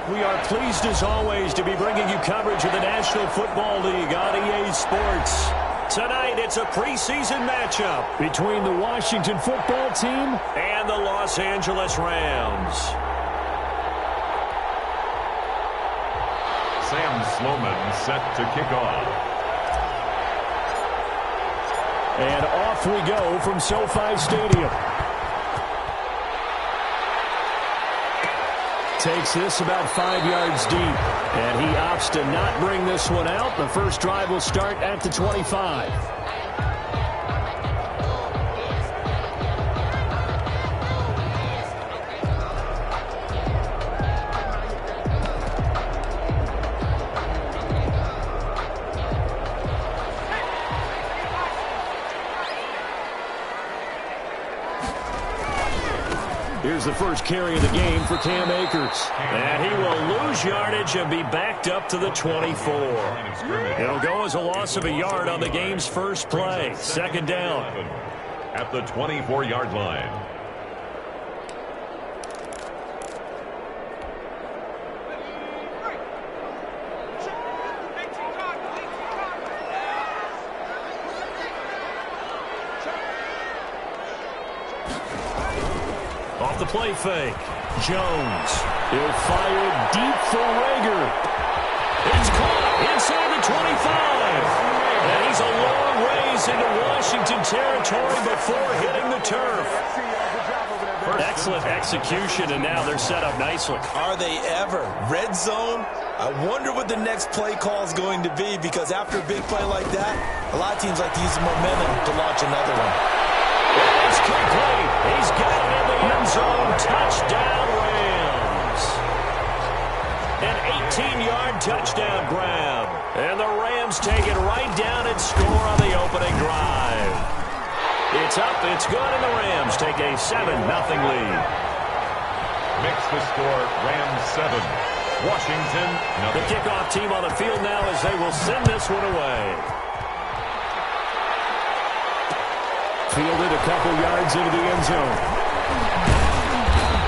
We are pleased as always to be bringing you coverage of the National Football League on EA Sports. Tonight, it's a preseason matchup between the Washington football team and the Los Angeles Rams. Sam Sloman set to kick off. And off we go from SoFi Stadium. Takes this about 5 yards deep. And he opts to not bring this one out. The first drive will start at the 25. Here's the first carry of the game for Cam Akers. And he will lose yardage and be backed up to the 24. It'll go as a loss of a yard on the game's first play. Second down. At the 24-yard line. Off the play fake. Jones. He'll fire deep for Rager. It's caught inside the 25. And he's a long ways into Washington territory before hitting the turf. Excellent execution, and now they're set up nicely. Are they ever? Red zone? I wonder what the next play call is going to be, because after a big play like that, a lot of teams like to use the momentum to launch another one. It's complete. He's got it in the end zone. Touchdown, Rams. An 18-yard touchdown grab. And the Rams take it right down and score on the opening drive. It's up, it's good, and the Rams take a 7-0 lead. Makes the score Rams 7. Washington nothing. The kickoff team on the field now as they will send this one away. Fielded a couple yards into the end zone.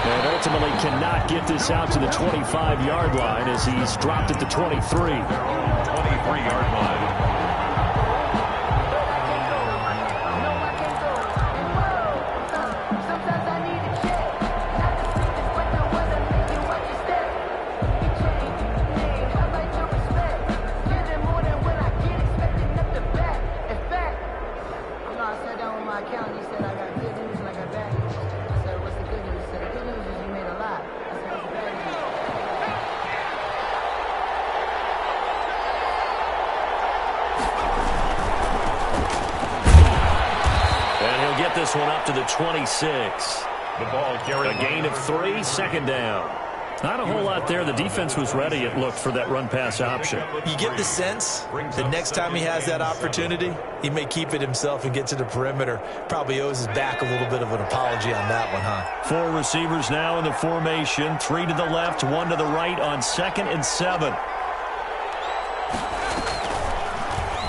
And ultimately cannot get this out to the 25-yard line as he's dropped at the 23. 23-yard line. This one up to the 26. The ball carried. A gain of 3, second down. Not a whole lot there. The defense was ready, it looked, for that run-pass option. You get the sense the next time he has that opportunity, he may keep it himself and get to the perimeter. Probably owes his back a little bit of an apology on that one, huh? 4 receivers now in the formation. 3 to the left, 1 to the right on 2nd and 7.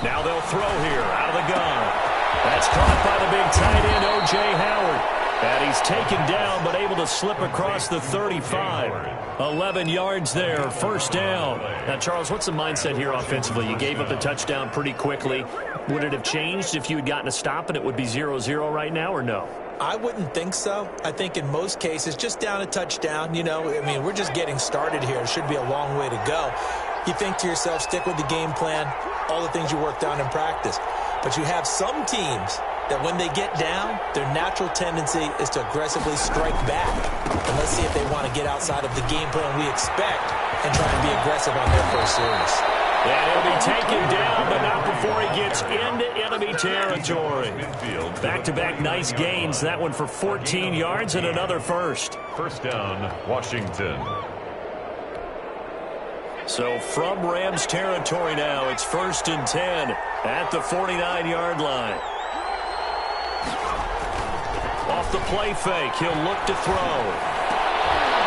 Now they'll throw here out of the gun. That's caught by the big tight end, O.J. Howard. And he's taken down, but able to slip across the 35. 11 yards there, first down. Now, Charles, what's the mindset here offensively? You gave up the touchdown pretty quickly. Would it have changed if you had gotten a stop and it would be 0-0 right now, or no? I wouldn't think so. I think in most cases, just down a touchdown, you know, I mean, we're just getting started here. It should be a long way to go. You think to yourself, stick with the game plan, all the things you worked on in practice. But you have some teams that when they get down, their natural tendency is to aggressively strike back. And let's see if they want to get outside of the game plan we expect and try and be aggressive on their first series. And he'll be taken down, but not before he gets into enemy territory. Back-to-back nice gains. That one for 14 yards and another first. First down, Washington. So from Rams territory now, it's 1st and 10 at the 49-yard line. Off the play fake, he'll look to throw.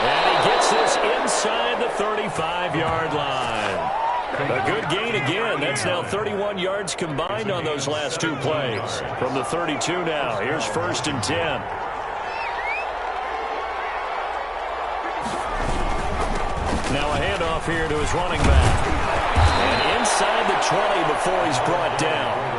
And he gets this inside the 35-yard line. A good gain again. That's now 31 yards combined on those last 2 plays. From the 32 now, here's 1st and 10. Now a handoff here to his running back. And inside the 20 before he's brought down.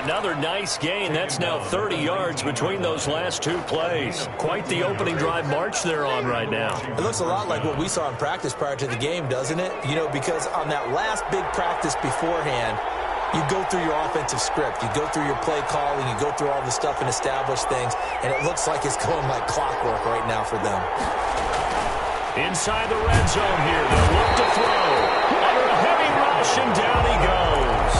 Another nice gain. That's now 30 yards between those last two plays. Quite the opening drive march they're on right now. It looks a lot like what we saw in practice prior to the game, doesn't it? You know, because on that last big practice beforehand, you go through your offensive script. You go through your play calling. You go through all the stuff and establish things. And it looks like it's going like clockwork right now for them. Inside the red zone here. They'll look to throw. Under a heavy rush, and down he goes.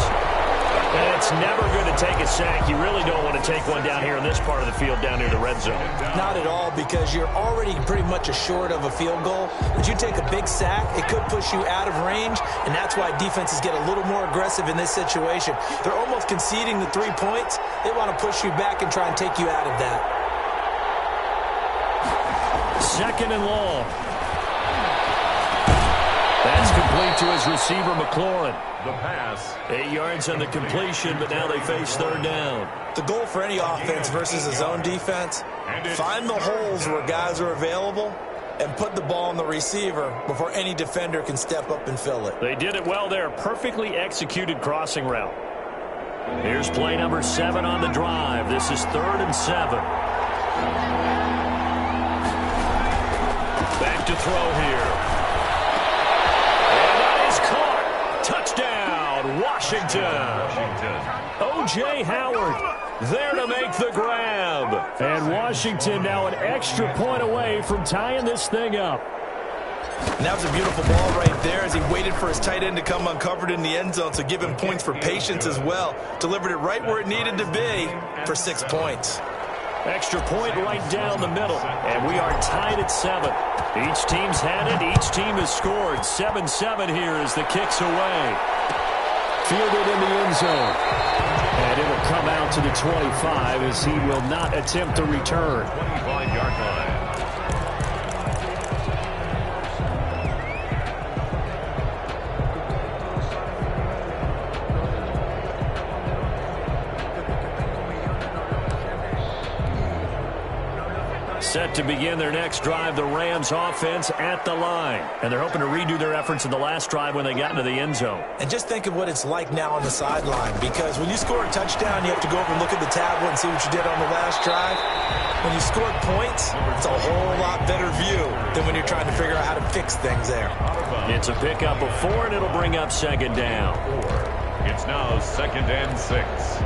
And it's never good to take a sack. You really don't want to take one down here in this part of the field down near the red zone. Not at all, because you're already pretty much assured of a field goal. But you take a big sack, it could push you out of range, and that's why defenses get a little more aggressive in this situation. They're almost conceding the 3 points. They want to push you back and try and take you out of that. Second and long. That's complete to his receiver, McLaurin. The pass. 8 yards on the completion, but now they face third down. The goal for any offense versus a zone defense, find the holes where guys are available and put the ball on the receiver before any defender can step up and fill it. They did it well there. Perfectly executed crossing route. Here's play number 7 on the drive. This is 3rd and 7. Back to throw here. Touchdown, Washington. O.J. Howard there to make the grab. And Washington now an extra point away from tying this thing up. And that was a beautiful ball right there as he waited for his tight end to come uncovered in the end zone, so give him points for patience as well. Delivered it right where it needed to be for 6 points. Extra point right down the middle. And we are tied at 7. Each team's had it. Each team has scored. 7-7 here as the kick's away. Fielded in the end zone. And it will come out to the 25 as he will not attempt to return. 25-yard line. Set to begin their next drive, the Rams offense at the line. And they're hoping to redo their efforts in the last drive when they got into the end zone. And just think of what it's like now on the sideline, because when you score a touchdown, you have to go over and look at the tablet and see what you did on the last drive. When you scored points, it's a whole lot better view than when you're trying to figure out how to fix things there. It's a pickup of 4, and it'll bring up second down. It's now 2nd and 6.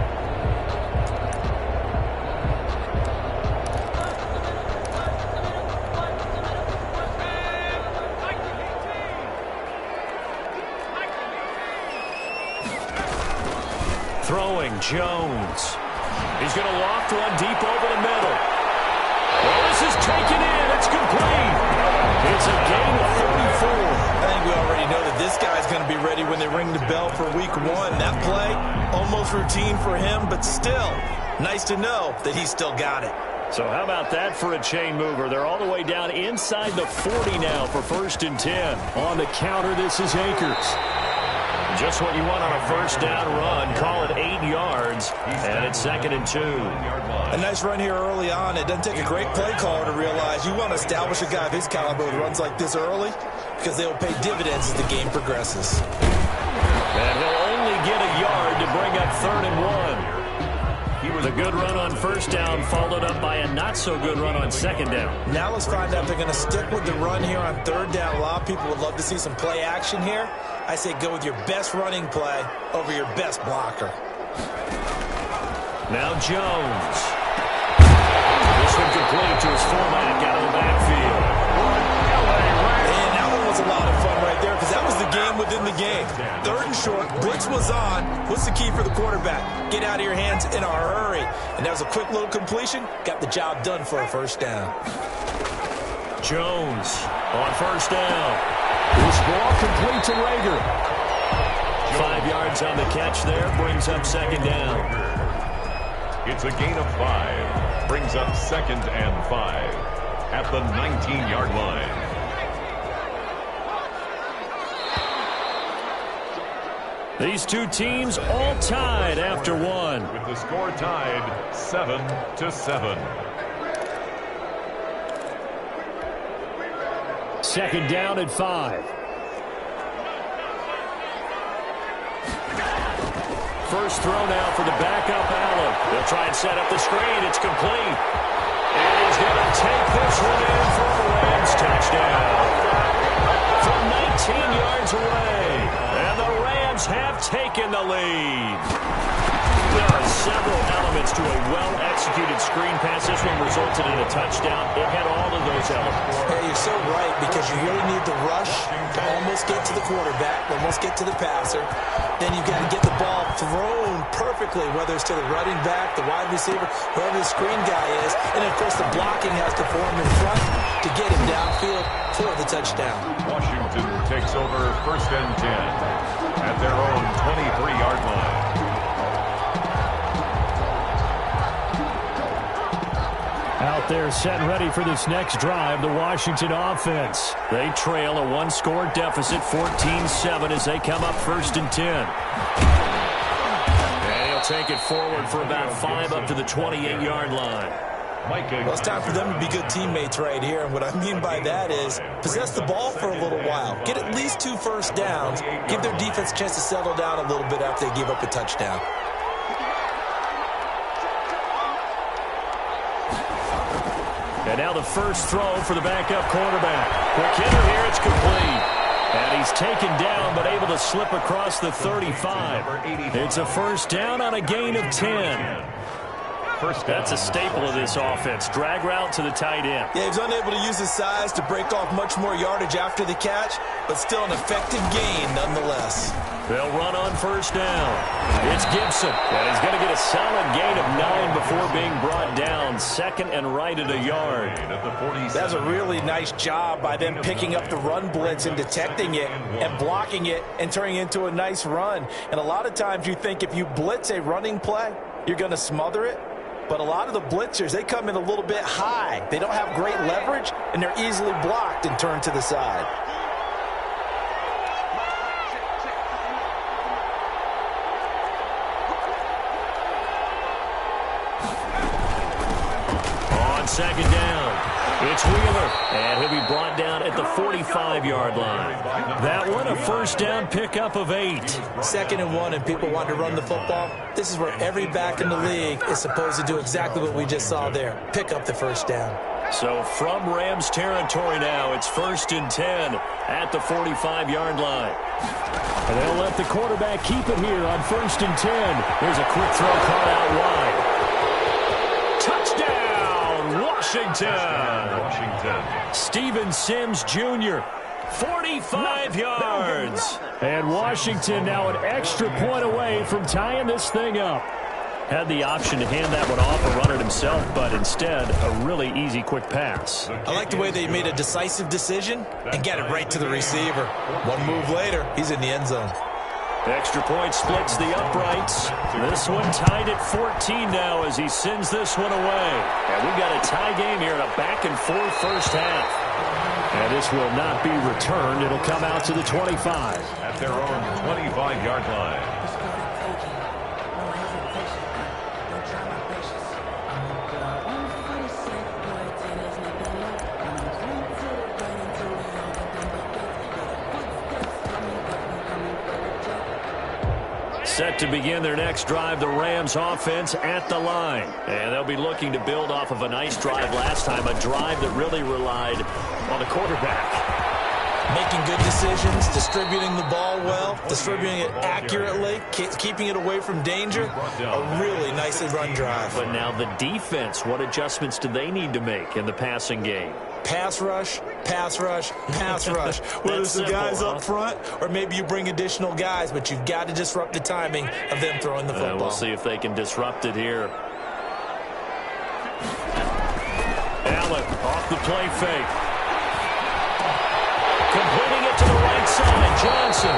Throwing, Jones. He's going to loft one deep over the middle. Well, this is taken in. It's complete. It's a gain of 34. I think we already know that this guy's going to be ready when they ring the bell for week 1. That play, almost routine for him, but still, nice to know that he's still got it. So how about that for a chain mover? They're all the way down inside the 40 now for 1st and 10. On the counter, this is Akers. Just what you want on a first down run. Call it 8 yards, and it's 2nd and 2. A nice run here early on. It doesn't take a great play caller to realize you want to establish a guy of his caliber who runs like this early, because they will pay dividends as the game progresses. And he'll only get a yard to bring up 3rd and 1. The good run on first down followed up by a not-so-good run on second down. Now let's find out if they're going to stick with the run here on 3rd down. A lot of people would love to see some play action here. I say go with your best running play over your best blocker. Now Jones. This one complete to his fullback out of the backfield. And that one was a lot of fun right there, because that was the game within the game. 3rd and short, blitz was on. What's the key for the quarterback? Get out of your hands in a hurry. And that was a quick little completion. Got the job done for a first down. Jones on first down. This ball complete to Rager. 5 yards on the catch there. Brings up second down. It's a gain of 5. Brings up 2nd and 5 at the 19-yard line. These two teams all tied after 1. With the score tied 7-7. second down at 5. First throw now for the backup Allen. They'll try and set up the screen. It's complete. And he's going to take this one in for a Rams touchdown. From 19 yards away. And the Rams have taken the lead. There are several elements to a well-executed screen pass. This one resulted in a touchdown. It had all of those elements. Hey, you're so right, because you really need the rush to almost get to the quarterback, almost get to the passer. Then you've got to get the ball thrown perfectly, whether it's to the running back, the wide receiver, whoever the screen guy is. And, of course, the blocking has to form in front to get him downfield for the touchdown. Washington takes over 1st and 10 at their own 23-yard line. Out there set ready for this next drive, the Washington offense. They trail a one-score deficit, 14-7, as they come up 1st and 10. And he'll take it forward for about 5 up to the 28-yard line. Well, it's time for them to be good teammates right here. And what I mean by that is possess the ball for a little while. Get at least 2 first downs. Give their defense a chance to settle down a little bit after they give up a touchdown. And now the first throw for the backup quarterback. Quick hitter here, it's complete. And he's taken down, but able to slip across the 35. It's a first down on a gain of 10. That's a staple of this offense. Drag route to the tight end. Yeah, he was unable to use his size to break off much more yardage after the catch, but still an effective gain nonetheless. They'll run on first down. It's Gibson. And he's going to get a solid gain of 9 before being brought down. Second and right at a yard. That's a really nice job by them picking up the run blitz and detecting it and blocking it and turning it into a nice run. And a lot of times you think if you blitz a running play, you're going to smother it. But a lot of the blitzers, they come in a little bit high. They don't have great leverage, and they're easily blocked and turned to the side. On second down, it's Wheeler, and he'll be brought down at the 45-yard line. That one, a first down pickup of 8. 2nd and 1, and people want to run the football. This is where every back in the league is supposed to do exactly what we just saw there. Pick up the first down. So from Rams territory now, it's 1st and 10 at the 45-yard line. And they'll let the quarterback keep it here on 1st and 10. Here's a quick throw caught out wide. Touchdown, Washington. Steven Sims Jr., 45 yards. And Washington now an extra point away from tying this thing up. Had the option to hand that one off or run it himself, but instead a really easy quick pass. I like the way they made a decisive decision and got it right to the receiver. One move later, he's in the end zone. Extra point splits the uprights. This one tied at 14 now as he sends this one away. And we've got a tie game here in a back-and-forth first half. And this will not be returned. It'll come out to the 25. At their own 25-yard line. Set to begin their next drive, the Rams offense at the line. And they'll be looking to build off of a nice drive last time, a drive that really relied on the quarterback. Making good decisions, distributing the ball well, distributing it accurately, keeping it away from danger. A really nicely run drive. But now the defense, what adjustments do they need to make in the passing game? Pass rush, pass rush, pass rush. Whether it's the guys up front or maybe you bring additional guys, but you've got to disrupt the timing of them throwing the football. We'll see if they can disrupt it here. Allen off the play fake. Completing it to the right side, Johnson.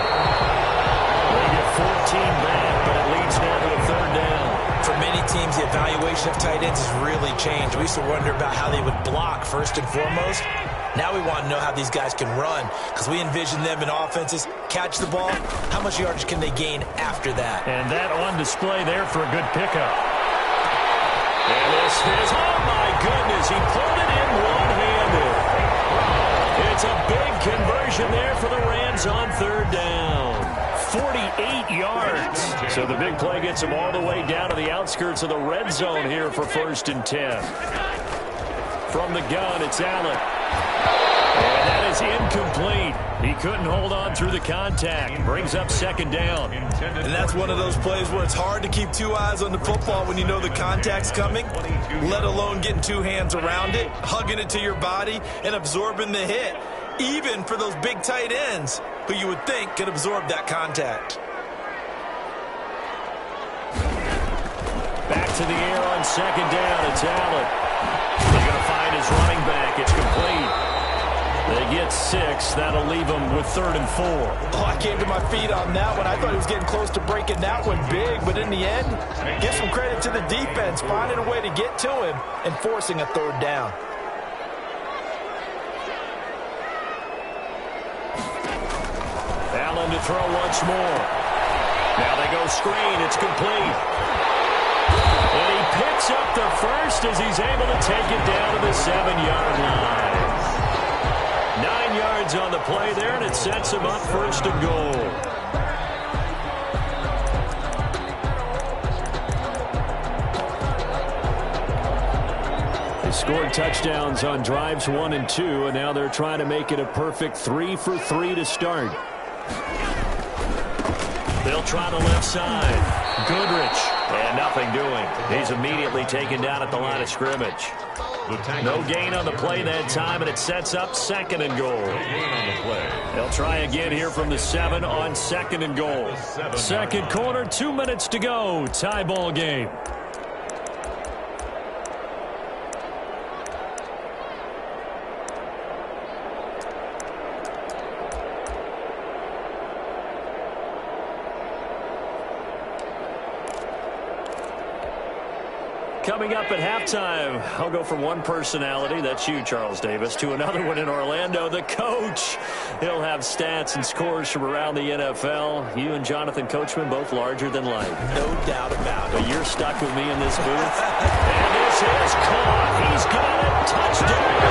They get 14 back, but it leads now to a 3rd down. For many teams, the evaluation of tight ends has really changed. We used to wonder about how they would block first and foremost. Now we want to know how these guys can run, because we envision them in offenses catch the ball. How much yardage can they gain after that? And that on display there for a good pickup. And this is, oh my goodness, he pulled it in one-handed. It's That's a big conversion there for the Rams on third down. 48 yards. So the big play gets him all the way down to the outskirts of the red zone here for 1st and 10. From the gun, it's Allen. And that is incomplete. He couldn't hold on through the contact. Brings up 2nd down. And that's one of those plays where it's hard to keep 2 eyes on the football when you know the contact's coming, let alone getting 2 hands around it, hugging it to your body, and absorbing the hit, even for those big tight ends who you would think could absorb that contact. Back to the air on 2nd down. It's Allen. They're going to find his running back. It's complete. They get 6. That'll leave them with 3rd and 4. Oh, I came to my feet on that one. I thought he was getting close to breaking that one big, but in the end, give some credit to the defense, finding a way to get to him and forcing a 3rd down. Allen to throw once more. Now they go screen. It's complete. And he picks up the first as he's able to take it down to the 7-yard line. 9 yards on the play there, and it sets him up 1st and goal. They scored touchdowns on drives 1 and 2, and now they're trying to make it a perfect 3 for 3 to start. They'll try the left side. Goodrich. And nothing doing. He's immediately taken down at the line of scrimmage. No gain on the play that time, and it sets up 2nd and goal. They'll try again here from the 7 on 2nd and goal. Second quarter, 2 minutes to go. Tie ball game. Coming up at halftime, I'll go from one personality, that's you, Charles Davis, to another one in Orlando, the coach. He'll have stats and scores from around the NFL. You and Jonathan Coachman, both larger than life. No doubt about it. But you're stuck with me in this booth. And this is caught. He's got it. Touchdown.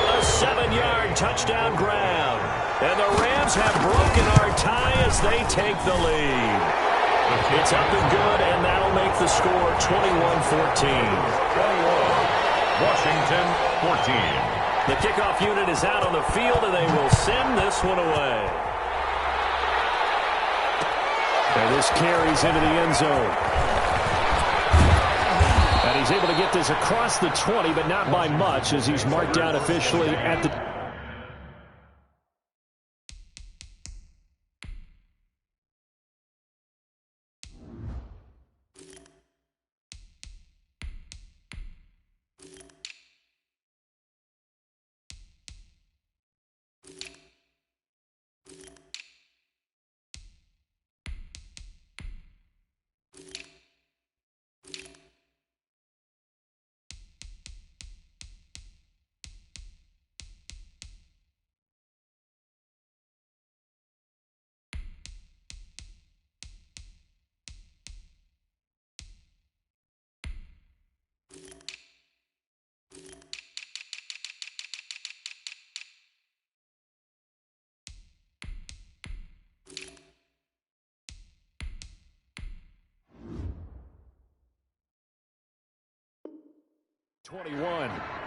A 7-yard touchdown grab. And the Rams have broken our tie as they take the lead. It's up and good, and that'll make the score 21-14. 21, Washington 14. The kickoff unit is out on the field, and they will send this one away. And this carries into the end zone. And he's able to get this across the 20, but not by much, as he's marked down officially at the...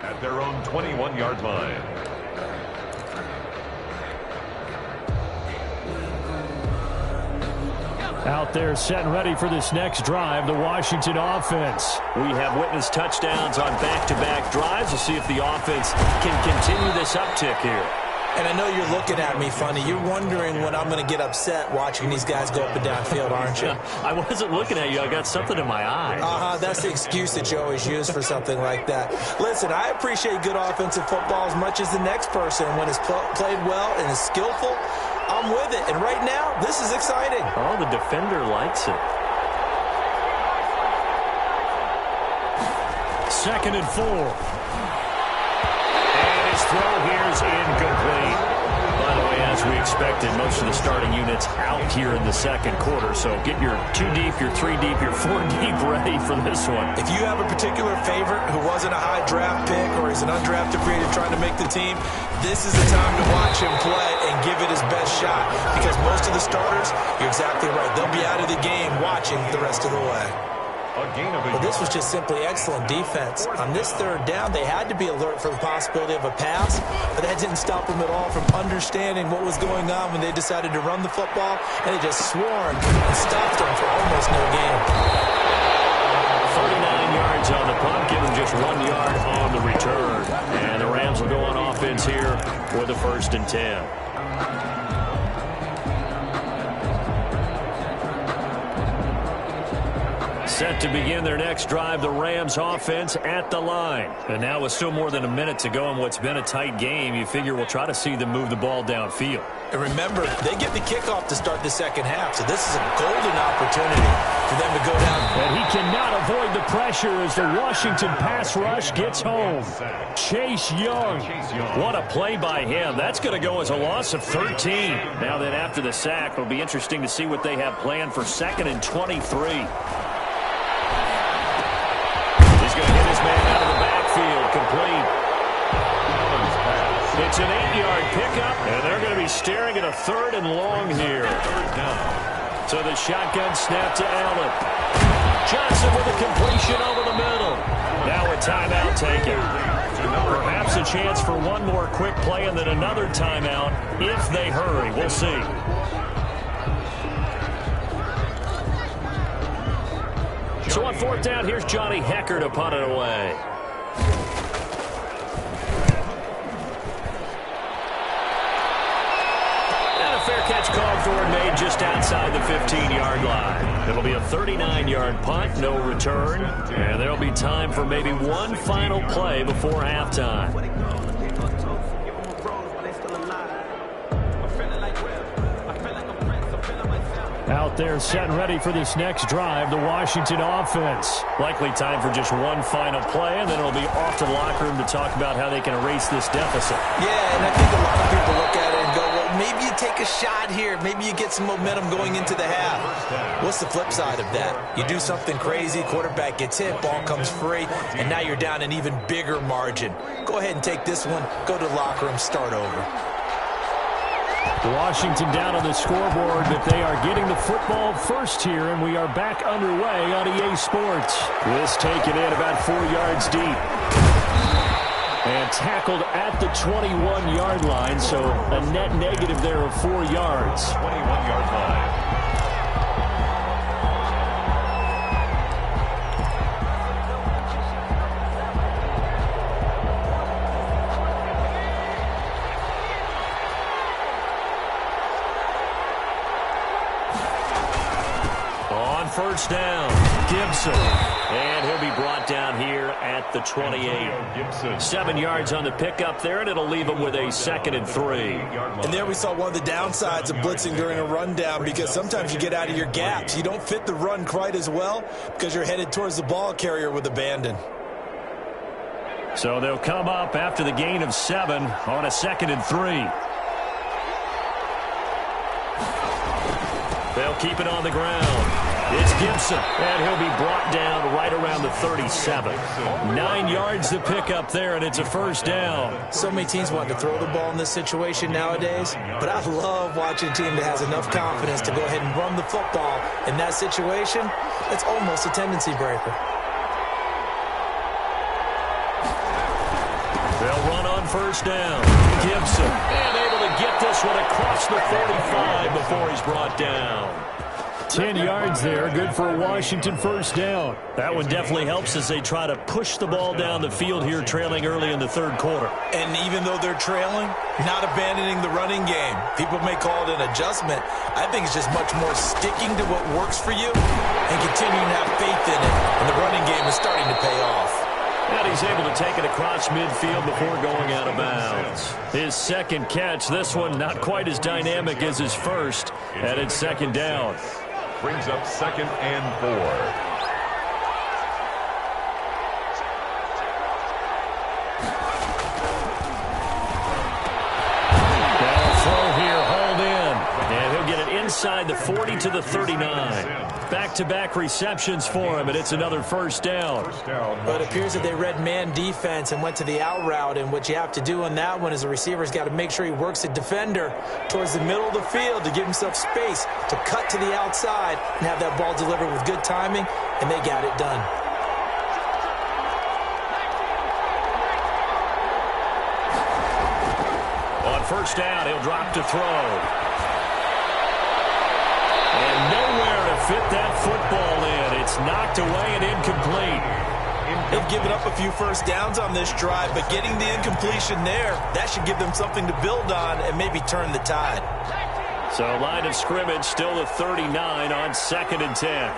At their own 21-yard line. Out there set and ready for this next drive, the Washington offense. We have witnessed touchdowns on back-to-back drives. We'll see if the offense can continue this uptick here. And I know you're looking at me funny. You're wondering when I'm going to get upset watching these guys go up and down field, aren't you? I wasn't looking at you. I got something in my eye. That's the excuse that you always use for something like that. Listen, I appreciate good offensive football as much as the next person. When it's played well and is skillful, I'm with it. And right now, this is exciting. Oh, the defender likes it. 2nd and 4. His throw here is incomplete. By the way, as we expect, expected most of the starting units out here in the second quarter. So get your 2 deep, your 3 deep, your 4 deep ready for this one. If you have a particular favorite who wasn't a high draft pick or is an undrafted free agent trying to make the team, this is the time to watch him play and give it his best shot. Because most of the starters, you're exactly right, they'll be out of the game watching the rest of the way. Well, this was just simply excellent defense. On this third down, they had to be alert for the possibility of a pass, but that didn't stop them at all from understanding what was going on when they decided to run the football, and they just swarmed and stopped them for almost no gain. 39 yards on the punt, give them just 1 yard on the return. And the Rams will go on offense here with a 1st and 10. Set to begin their next drive, the Rams offense at the line. And now with still more than a minute to go in what's been a tight game, you figure we'll try to see them move the ball downfield. And remember, they get the kickoff to start the second half, so this is a golden opportunity for them to go down. And he cannot avoid the pressure as the Washington pass rush gets home. Chase Young. What a play by him. That's going to go as a loss of 13. Now that after the sack, it'll be interesting to see what they have planned for 2nd and 23. Going to hit his man out of the backfield, complete. It's an 8-yard pickup, and they're going to be staring at a 3rd and long here. So the shotgun snap to Allen. Johnson with a completion over the middle. Now a timeout taken. Perhaps a chance for one more quick play and then another timeout if they hurry. We'll see. So on 4th down, here's Johnny Hecker to punt it away. And a fair catch called for and made just outside the 15-yard line. It'll be a 39-yard punt, no return. And there'll be time for maybe one final play before halftime. Out there set and ready for this next drive, the Washington offense. Likely time for just one final play, and then it'll be off to the locker room to talk about how they can erase this deficit. Yeah, and I think a lot of people look at it and go, well, maybe you take a shot here. Maybe you get some momentum going into the half. What's the flip side of that? You do something crazy, quarterback gets hit, ball comes free, and now you're down an even bigger margin. Go ahead and take this one, go to the locker room, start over. Washington down on the scoreboard, but they are getting the football first here, and we are back underway on EA Sports. This taken in about 4 yards deep. And tackled at the 21-yard line, so a net negative there of 4 yards. 21-yard line. First down, Gibson. And he'll be brought down here at the 28. 7 yards on the pickup there, and it'll leave him with a 2nd and 3. And there we saw one of the downsides of blitzing during a rundown, because sometimes you get out of your gaps. You don't fit the run quite as well because you're headed towards the ball carrier with abandon. So they'll come up after the gain of 7 on a 2nd and 3. They'll keep it on the ground. It's Gibson, and he'll be brought down right around the 37. 9 yards to pick up there, and it's a first down. So many teams want to throw the ball in this situation nowadays, but I love watching a team that has enough confidence to go ahead and run the football in that situation. It's almost a tendency breaker. They'll run on first down. Gibson, and able to get this one across the 45 before he's brought down. 10 yards there, good for a Washington first down. That one definitely helps as they try to push the ball down the field here, trailing early in the third quarter. And even though they're trailing, not abandoning the running game. People may call it an adjustment. I think it's just much more sticking to what works for you and continuing to have faith in it. And the running game is starting to pay off. And he's able to take it across midfield before going out of bounds. His second catch, this one not quite as dynamic as his first, and it's 2nd down. Brings up 2nd and 4. Throw here, hauled inside the 40 to the 39. Back-to-back receptions for him, and it's another first down. But it appears that they read man defense and went to the out route, and what you have to do on that one is the receiver's got to make sure he works the defender towards the middle of the field to give himself space to cut to the outside and have that ball delivered with good timing, and they got it done. On first down, he'll drop to throw. And nowhere to fit that football in. It's knocked away and incomplete. They've given up a few first downs on this drive, but getting the incompletion there, that should give them something to build on and maybe turn the tide. So line of scrimmage still at 39 on 2nd and 10.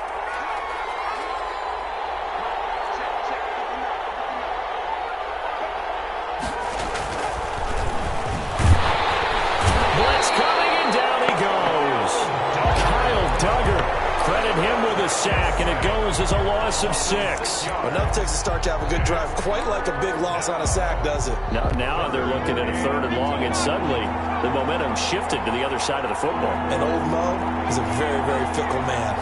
Sack, and it goes as a loss of 6. Enough takes to start to have a good drive, quite like a big loss on a sack, does it? Now they're looking at a 3rd and long, and suddenly the momentum shifted to the other side of the football. And old Mo is a very, very fickle man.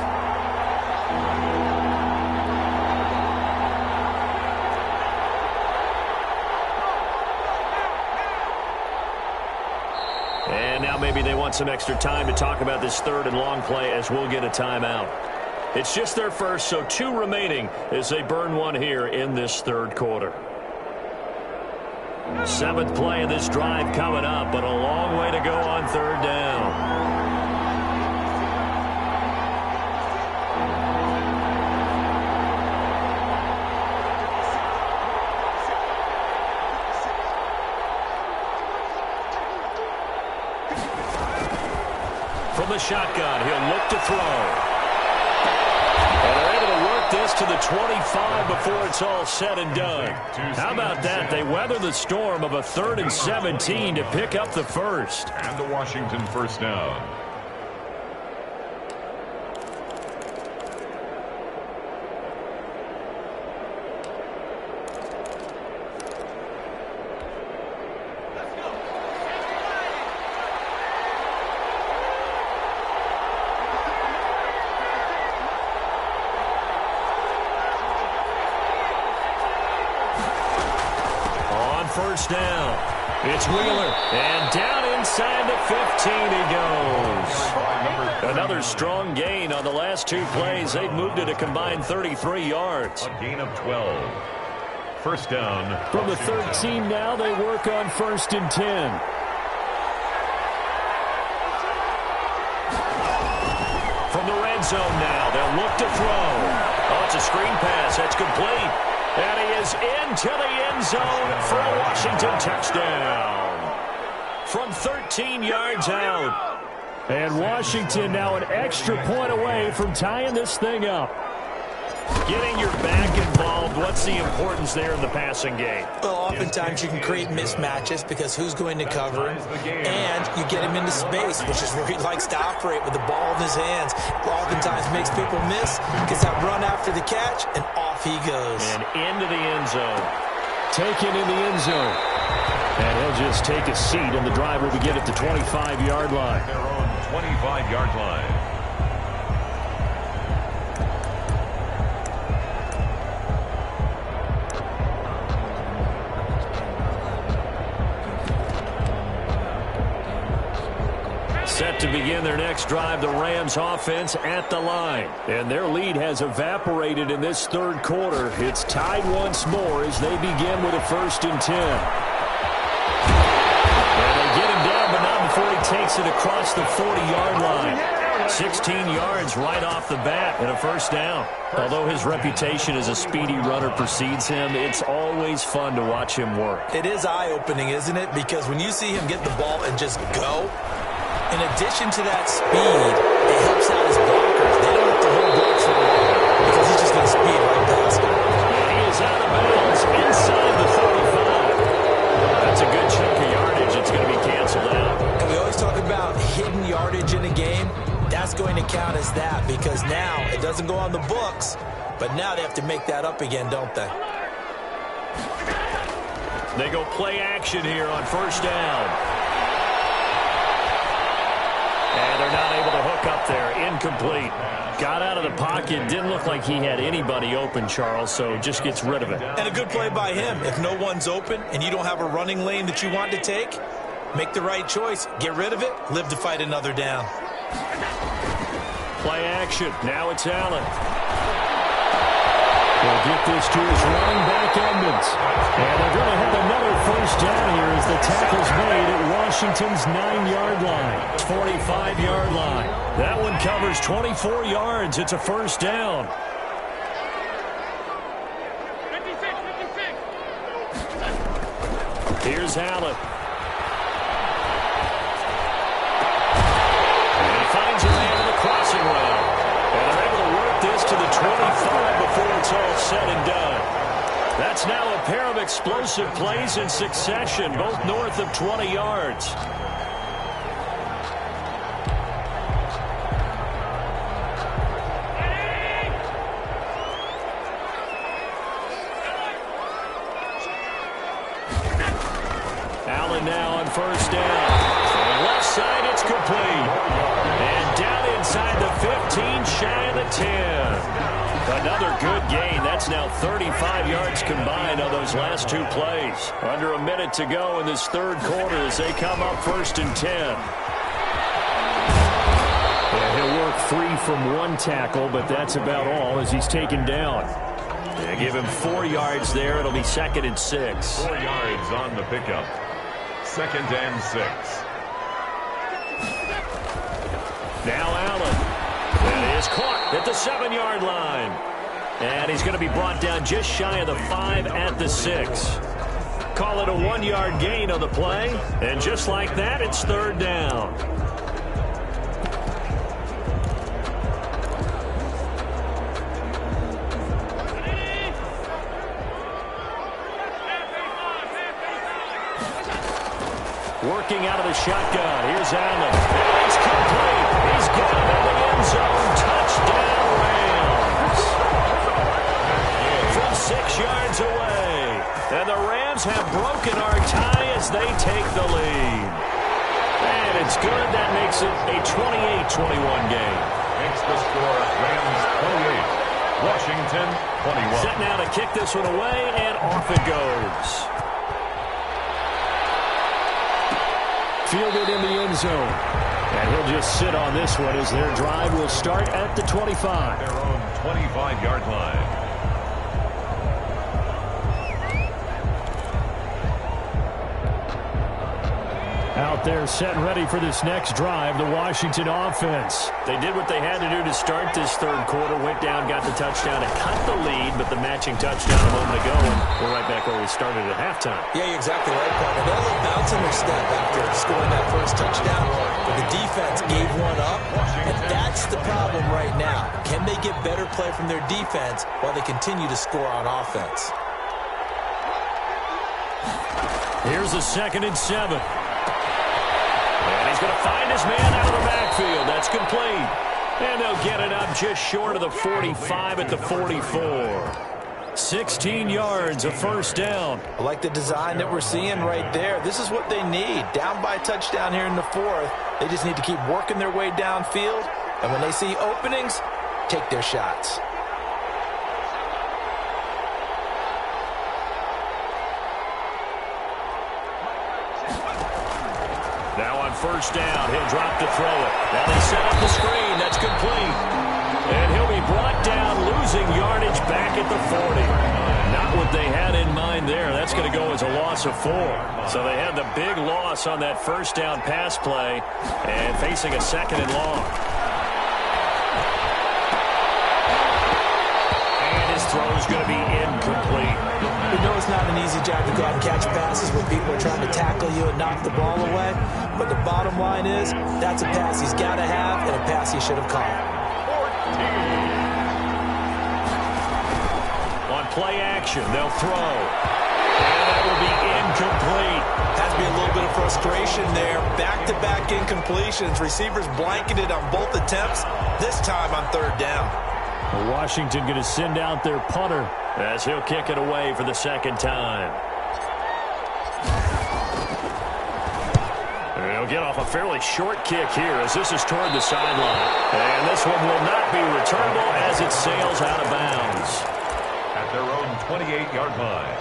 And now maybe they want some extra time to talk about this 3rd and long play as we'll get a timeout. It's just their first, so 2 remaining as they burn one here in this 3rd quarter. 7th play of this drive coming up, but a long way to go on 3rd down. From the shotgun, he'll look to throw. And they're able to work this to the 25 before it's all said and done. How about that? They weather the storm of a 3rd and 17 to pick up the first. And the Washington first down. First down. It's Wheeler. And down inside the 15 he goes. Another strong gain on the last 2 plays. They've moved it a combined 33 yards. A gain of 12. First down. From the 13 now, they work on 1st and 10. From the red zone now, they'll look to throw. Oh, it's a screen pass. That's complete. And he is into the end zone for a Washington touchdown. From 13 yards out. And Washington now an extra point away from tying this thing up. Getting your back involved, what's the importance there in the passing game? Well, oftentimes you can create mismatches because who's going to cover him, and you get him into space, which is where he likes to operate with the ball in his hands. Oftentimes makes people miss, gets that run after the catch, and off he goes. And into the end zone. Taken in the end zone. And he'll just take a seat, and the drive will begin at the 25-yard line. Their own 25-yard line. Set to begin their next drive, the Rams offense at the line. And their lead has evaporated in this 3rd quarter. It's tied once more as they begin with a 1st and 10. And they get him down, but not before he takes it across the 40-yard line. 16 yards right off the bat and a 1st down. Although his reputation as a speedy runner precedes him, it's always fun to watch him work. It is eye-opening, isn't it? Because when you see him get the ball and just go, in addition to that speed, it helps out his blockers. They don't have to hold blocks for long because he's just going to speed right past them. He is out of bounds inside the 35. That's a good chunk of yardage. It's going to be canceled out. And we always talk about hidden yardage in a game. That's going to count as that because now it doesn't go on the books, but now they have to make that up again, don't they? They go play action here on 1st down. And they're not able to hook up up there, incomplete. Got out of the pocket, didn't look like he had anybody open, Charles, so just gets rid of it. And a good play by him. If no one's open and you don't have a running lane that you want to take, make the right choice. Get rid of it, live to fight another down. Play action. Now it's Allen. They'll get this to his running back, Edmonds. And they're going to have another first down here as the tackle's made at Washington's 9-yard line. 45-yard line. That one covers 24 yards. It's a first down. 56. Here's Allen. And he finds a man in the crossing route. And they're able to work this to the 25 before it's all said and done. That's now a pair of explosive plays in succession, both north of 20 yards. Allen now on first down. From the left side, it's complete. And down inside the 15, shy of the 10. Another good gain. That's now 35 yards combined on those last two plays. Under a minute to go in this third quarter as they come up first and 10. And he'll work free from one tackle, but that's about all as he's taken down. They give him 4 yards there. It'll be 2nd and 6. 4 yards on the pickup. 2nd and 6. Now Allen. That is caught at the 7-yard line. And he's going to be brought down just shy of the 5 at the 6. Call it a 1-yard gain on the play. And just like that, it's third down. Working out of the shotgun. Here's Allen. And it's complete. He's got it in the end zone. Touchdown, Rams. From 6 yards away. And the Rams have broken our tie as they take the lead. And it's good. That makes it a 28-21 game. Makes the score Rams 28. Washington 21. Set now to kick this one away, and off it goes. Fielded in the end zone. And he'll just sit on this one as their drive will start at the 25. Their own 25-yard line. Out there set and ready for this next drive, the Washington offense. They did what they had to do to start this third quarter, went down, got the touchdown, and cut the lead, but the matching touchdown a moment ago, and we're right back where we started at halftime. Yeah, you're exactly right, Paul. They're a little bounce in their step after scoring that first touchdown, but the defense gave one up, and that's the problem right now. Can they get better play from their defense while they continue to score on offense? Here's a 2nd and 7. And he's going to find his man out of the backfield. That's complete. And they'll get it up just short of the 45 at the 44. 16 yards, a first down. I like the design that we're seeing right there. This is what they need. Down by a touchdown here in the 4th. They just need to keep working their way downfield. And when they see openings, take their shots. Now on first down, he'll drop to throw it. Now they set up the screen. That's complete. And he'll be brought down, losing yardage back at the 40. Not what they had in mind there. That's going to go as a loss of 4. So they had the big loss on that first down pass play and facing a 2nd and long. And his throw is going to be incomplete. We know it's not an easy job to go out and catch passes when people are trying to tackle you and knock the ball away. But the bottom line is, that's a pass he's got to have and a pass he should have caught. On play action, they'll throw. And that will be incomplete. Has to be a little bit of frustration there. Back-to-back incompletions. Receivers blanketed on both attempts. This time on third down. Washington going to send out their punter as he'll kick it away for the 2nd time. They'll get off a fairly short kick here as this is toward the sideline. And this one will not be returnable as it sails out of bounds. At their own 28-yard line.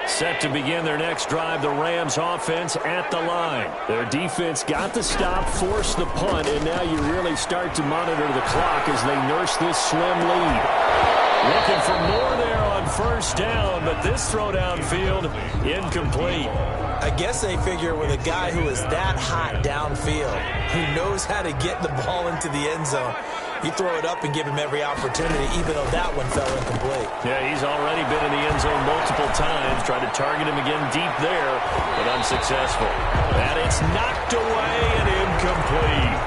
Set to begin their next drive, the Rams offense at the line. Their defense got the stop, forced the punt, and now you really start to monitor the clock as they nurse this slim lead. Looking for more there on first down, but this throw downfield, incomplete. I guess they figure with a guy who is that hot downfield, who knows how to get the ball into the end zone, you throw it up and give him every opportunity, even though that one fell incomplete. Yeah, he's already been in the end zone multiple times, tried to target him again deep there, but unsuccessful. And it's knocked away and incomplete.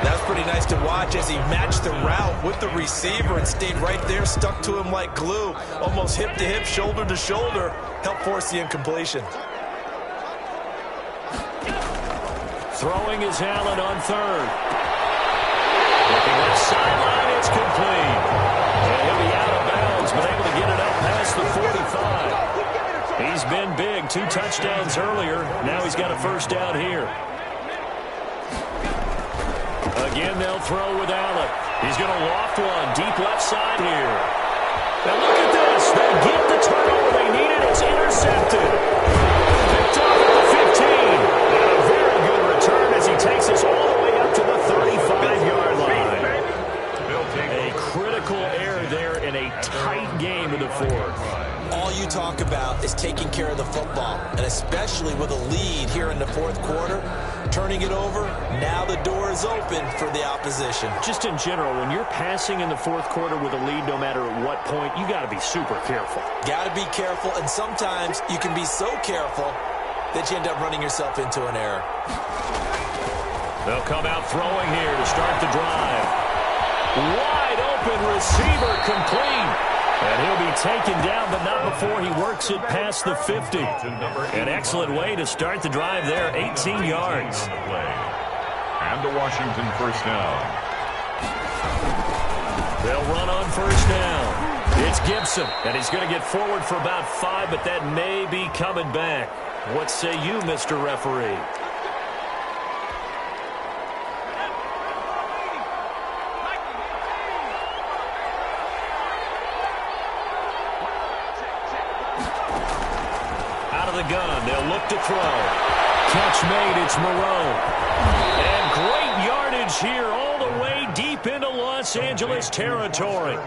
That's pretty nice to watch as he matched the route with the receiver and stayed right there, stuck to him like glue, almost hip to hip, shoulder to shoulder, helped force the incompletion. Throwing is Allen on third. Looking left sideline, it's complete. And he'll be out of bounds, but able to get it up past the 45. He's been big, 2 touchdowns earlier. Now he's got a first down here. Again, they'll throw with Allen. He's going to loft one deep left side here. Now look at this. They get the turnover they needed. It's intercepted. Picked off at the 15. And a very good return as he takes us all the way up to the 35-yard line. A critical error there in a tight game in the fourth. All you talk about is taking care of the football, and especially with a lead here in the fourth quarter, turning it over, now the door is open for the opposition. Just in general, when you're passing in the fourth quarter with a lead, no matter at what point, you got to be super careful. Got to be careful, and sometimes you can be so careful that you end up running yourself into an error. They'll come out throwing here to start the drive. Wide open receiver complete. And he'll be taken down, but not before he works it past the 50. An excellent way to start the drive there, 18 yards. And the Washington first down. They'll run on first down. It's Gibson, and he's going to get forward for about 5, but that may be coming back. What say you, Mr. Referee? Gun. They'll look to throw. Catch made. It's Moreau. And great yardage here all the way deep into Los Angeles territory.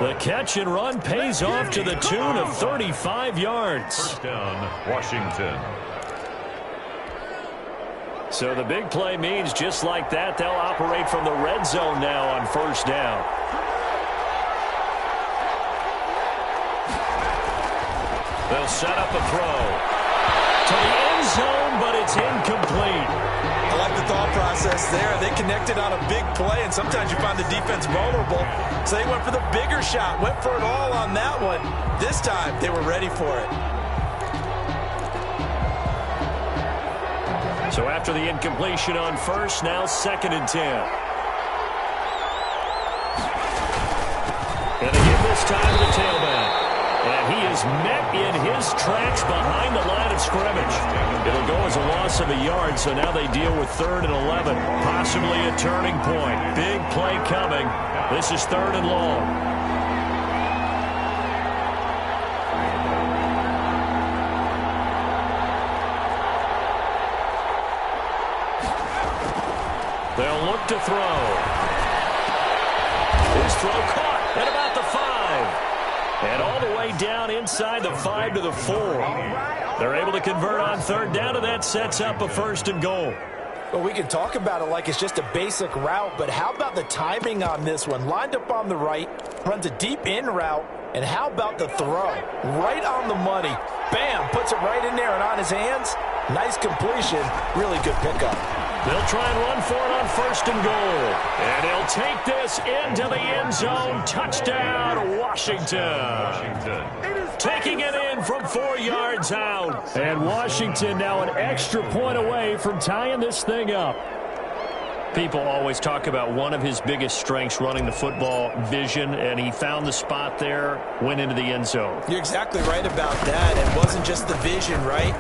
The catch and run pays off to the tune of 35 yards. First down, Washington. So the big play means just like that, they'll operate from the red zone now on first down. They'll set up a throw. To the end zone, but it's incomplete. I like the thought process there. They connected on a big play, and sometimes you find the defense vulnerable. So they went for the bigger shot, went for it all on that one. This time, they were ready for it. So after the incompletion on first, now 2nd and 10. And again this time to the tailback. And he is met in his tracks behind the line of scrimmage. It'll go as a loss of a yard, so now they deal with 3rd and 11. Possibly a turning point. Big play coming. This is 3rd and long. They'll look to throw. His throw caught at about the 5. And all the way down inside the 5 to the 4. They're able to convert on 3rd down, and that sets up a 1st and goal. Well, we can talk about it like it's just a basic route, but how about the timing on this one? Lined up on the right, runs a deep in route, and how about the throw? Right on the money. Bam, puts it right in there and on his hands. Nice completion, really good pickup. They'll try and run for it on 1st and goal. And he'll take this into the end zone. Touchdown, Washington. Taking it in from 4 yards out. And Washington now an extra point away from tying this thing up. People always talk about one of his biggest strengths running the football, vision, and he found the spot there, went into the end zone. You're exactly right about that. It wasn't just the vision, right?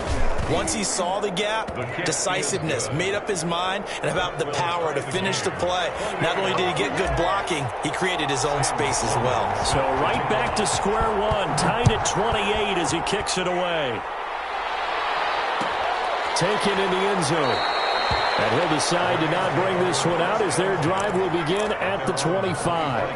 Once he saw the gap, decisiveness, made up his mind, and about the power to finish the play. Not only did he get good blocking, he created his own space as well. So right back to square one, tied at 28 as he kicks it away. Taken in the end zone. And he'll decide to not bring this one out as their drive will begin at the 25.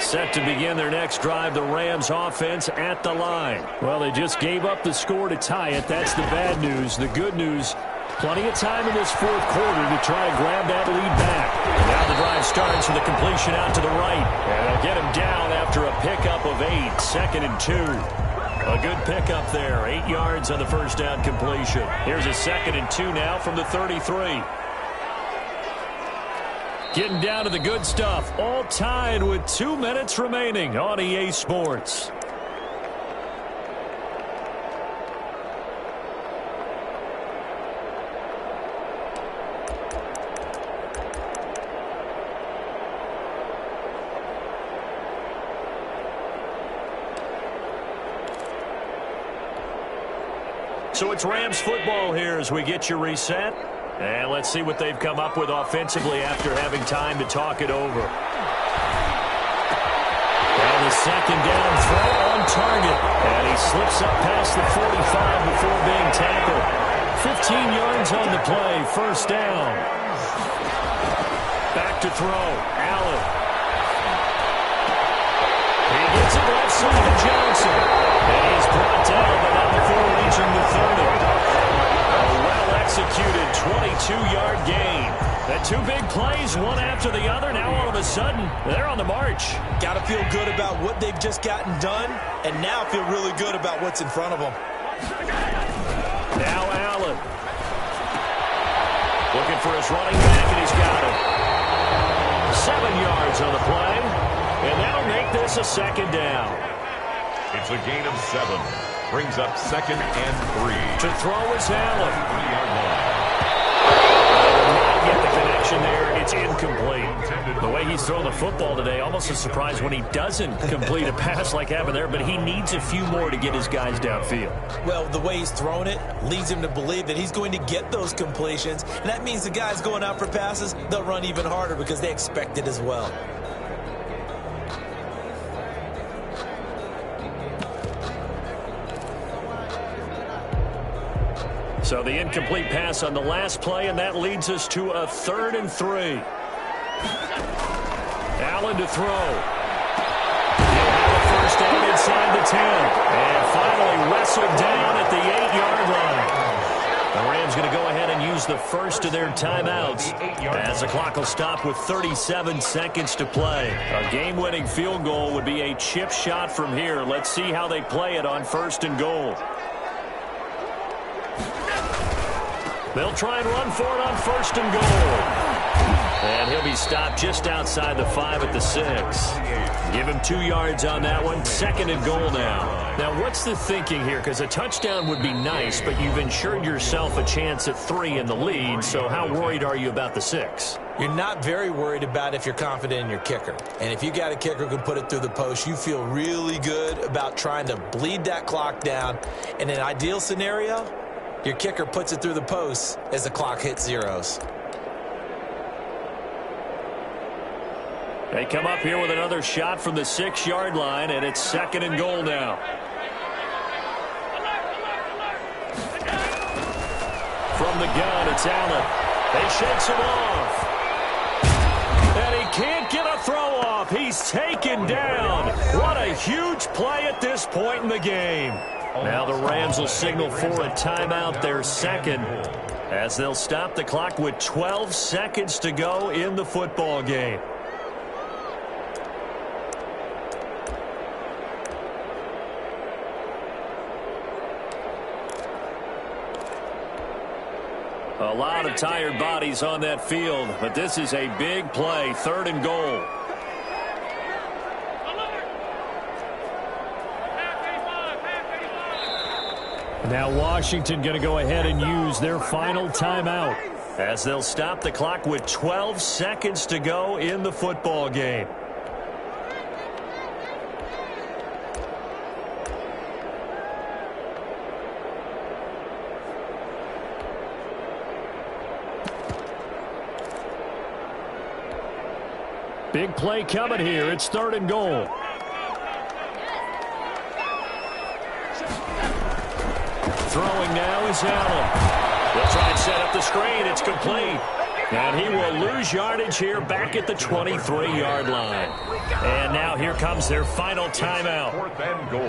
Set to begin their next drive, the Rams offense at the line. Well, they just gave up the score to tie it. That's the bad news. The good news, plenty of time in this fourth quarter to try to grab that lead back. And now the drive starts with a completion out to the right. And they'll get him down after a pickup of 8, 2nd and 2. A good pickup there, 8 yards on the first down completion. Here's a 2nd and 2 now from the 33. Getting down to the good stuff, all tied with 2 minutes remaining on EA Sports. So it's Rams football here as we get you reset. And let's see what they've come up with offensively after having time to talk it over. And the second down throw on target. And he slips up past the 45 before being tackled. 15 yards on the play, first down. Back to throw, Allen. He gets it left side to Johnson. And he's brought down, but not before reaching the 30. Well-executed 22-yard gain. The 2 big plays, one after the other. Now all of a sudden, they're on the march. Got to feel good about what they've just gotten done, and now feel really good about what's in front of them. Now Allen. Looking for his running back, and he's got it. 7 yards on the play, and that'll make this a second down. It's a gain of 7. Brings up 2nd and 3. To throw is Allen. 3-yard line. Not get the connection there. It's incomplete. The way he's thrown the football today, almost a surprise when he doesn't complete a pass like happened there, but he needs a few more to get his guys downfield. Well, the way he's thrown it leads him to believe that he's going to get those completions, and that means the guys going out for passes, they'll run even harder because they expect it as well. So the incomplete pass on the last play, and that leads us to a 3rd and 3. Allen to throw. He'll have a first down inside the 10. And finally wrestled down at the 8-yard line. The Rams going to go ahead and use the first of their timeouts as the clock will stop with 37 seconds to play. A game-winning field goal would be a chip shot from here. Let's see how they play it on 1st and goal. They'll try and run for it on 1st and goal. And he'll be stopped just outside the 5 at the 6. Give him 2 yards on that one. 2nd and goal now. Now, what's the thinking here? Because a touchdown would be nice, but you've ensured yourself a chance at 3 in the lead. So how worried are you about the 6? You're not very worried about if you're confident in your kicker. And if you got a kicker who can put it through the post, you feel really good about trying to bleed that clock down. In an ideal scenario, your kicker puts it through the post as the clock hits zeros. They come up here with another shot from the 6-yard line, and it's 2nd and goal now. From the gun, it's Allen. He shakes him off. And he can't get a throw off. He's taken down. What a huge play at this point in the game. Now the Rams will signal for a timeout, their 2nd, as they'll stop the clock with 12 seconds to go in the football game. A lot of tired bodies on that field, but this is a big play, 3rd and goal. Now Washington going to go ahead and use their final timeout as they'll stop the clock with 12 seconds to go in the football game. Big play coming here. It's 3rd and goal. Throwing now is Allen. They'll try and set up the screen. It's complete. And he will lose yardage here back at the 23-yard line. And now here comes their final timeout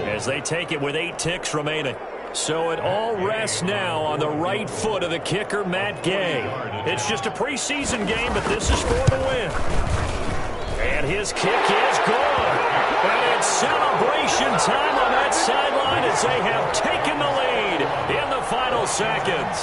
as they take it with 8 ticks remaining. So it all rests now on the right foot of the kicker, Matt Gay. It's just a preseason game, but this is for the win. And his kick is good. And it's celebration time on that sideline as they have taken the lead in the final seconds.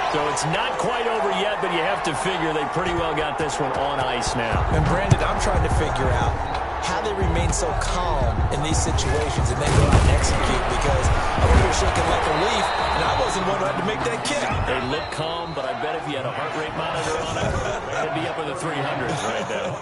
So it's not quite over yet, but you have to figure they pretty well got this one on ice now. And Brandon, I'm trying to figure out how they remain so calm in these situations and then go out and execute, because I'm over here shaking like a leaf, and I wasn't one who had to make that kick. They look calm, but I bet if you had a heart rate monitor on it, it'd be up in the 300s right now.